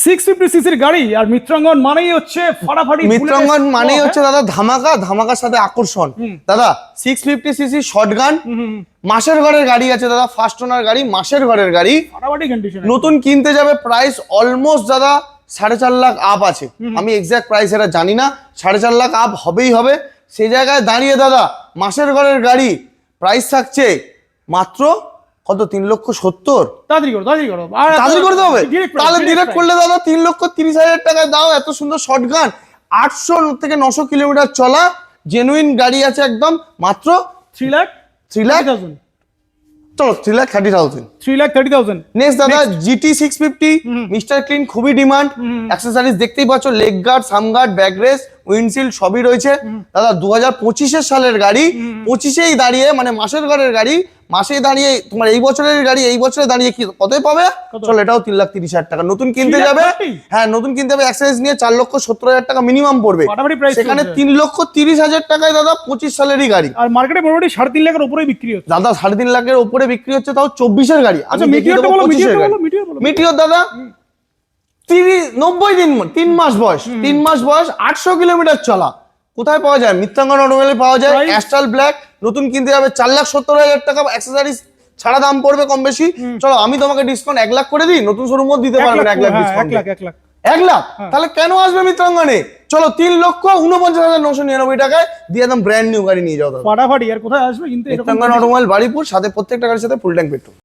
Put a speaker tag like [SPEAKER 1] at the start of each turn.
[SPEAKER 1] 650 সিসির গাড়ি আর মিত্রাঙ্গন মানেই হচ্ছে ফাটাফাটি
[SPEAKER 2] মিত্রাঙ্গন মানেই হচ্ছে দাদা ধামাকা, ধামাকার সাথে আকর্ষণ। দাদা 650 সিসি শর্টগান, মাসের ঘরের গাড়ি আছে দাদা, ফার্স্ট ওনার গাড়ি, মাসের ঘরের গাড়ি,
[SPEAKER 1] ফাটাফাটি কন্ডিশন।
[SPEAKER 2] নতুন কিনতে যাবে প্রাইস অলমোস্ট দাদা 4.5 লাখ আপ আছে। আমি এক্সাক্ট প্রাইস এটা জানি না, 4.5 লাখ আপ হবেই হবে। সেই জায়গায় দাঁড়িয়ে দাদা মাসের ঘরের গাড়ি প্রাইস থাকছে মাত্র কত, 3,70,000।
[SPEAKER 1] তাড়াতাড়ি করো তাড়াতাড়ি করো
[SPEAKER 2] তাড়াতাড়ি করতে হবে, তাহলে ডিরেক্ট করলে দাদা 3,30,000 টাকায় দাও। এত সুন্দর শর্টগান, 800 থেকে 900 কিলোমিটার চলা জেনুইন গাড়ি আছে একদম, মাত্র
[SPEAKER 1] 3,30,000।
[SPEAKER 2] চলো 3,30,000।
[SPEAKER 1] 3,30,000।
[SPEAKER 2] নেক্সট দাদা জিটি 650 মিস্টার ক্লিন, খুবই ডিমান্ড। অ্যাক্সেসরিজ দেখতেই পাচ্ছ, লেগ গার্ড, সাম গার্ড, ব্যাক রেস, উইন্ডশিল্ড সবই রয়েছে দাদা। 2025 সালের গাড়ি, 25-এই দাঁড়িয়ে, মানে মাসের ঘরের গাড়ি, মাসেই দাঁড়িয়ে তোমার এই বছরের গাড়ি এই বছরে দাঁড়িয়ে কি কতই পাবে? চলো এটাও 3,30,000 টাকা। নতুন কিনতে যাবে, হ্যাঁ নতুন কিনতে যাবে, অ্যাক্সেসরিজ নিয়ে 4,70,000 টাকা মিনিমাম পড়বে। সেখানে 3,30,000 টাকায় দাদা 25 সালেরই গাড়ি।
[SPEAKER 1] আর মার্কেটে মোটামুটি 3.5 লাখের উপরেই বিক্রি হচ্ছে
[SPEAKER 2] দাদা, 3.5 লাখের উপরে বিক্রি হচ্ছে, তাও 24-এর গাড়ি।
[SPEAKER 1] আচ্ছা মিটিওরটা বলো,
[SPEAKER 2] মিটিওর দাদা 90 দিন, 3 মাস বয়স, 3 মাস বয়স, 800 কিলোমিটার চলা। কোথায় পাওয়া যায়? মিত্রাঙ্গন অটোমোবাইলে পাওয়া যায়। অ্যাস্ট্রাল ব্ল্যাক, নতুন কিনতে যাবে 4,70,000 টাকা, অ্যাক্সেসরিজ ছাড়া দাম পড়বে কম বেশি। চলো আমি তোমাকে ডিসকাউন্ট 1 লাখ করে দিই, নতুন শোরুম দিতে পারবেন 1 লাখ ডিসকাউন্ট। 1 লাখ তাহলে কেন আসবে মিত্রাঙ্গনে? চলো 3,49,999 টাকায় দিয়ে একদম ব্র্যান্ড নিউ গাড়ি নিয়ে যাও।
[SPEAKER 1] ফাটাফাটি। আর কোথায় আসবে কিন্তু?
[SPEAKER 2] মিত্রাঙ্গন অটোমোবাইল বাড়িপুর, সাথে প্রত্যেকটা গাড়ির সাথে ফুল ট্যাঙ্ক পেট্রোল।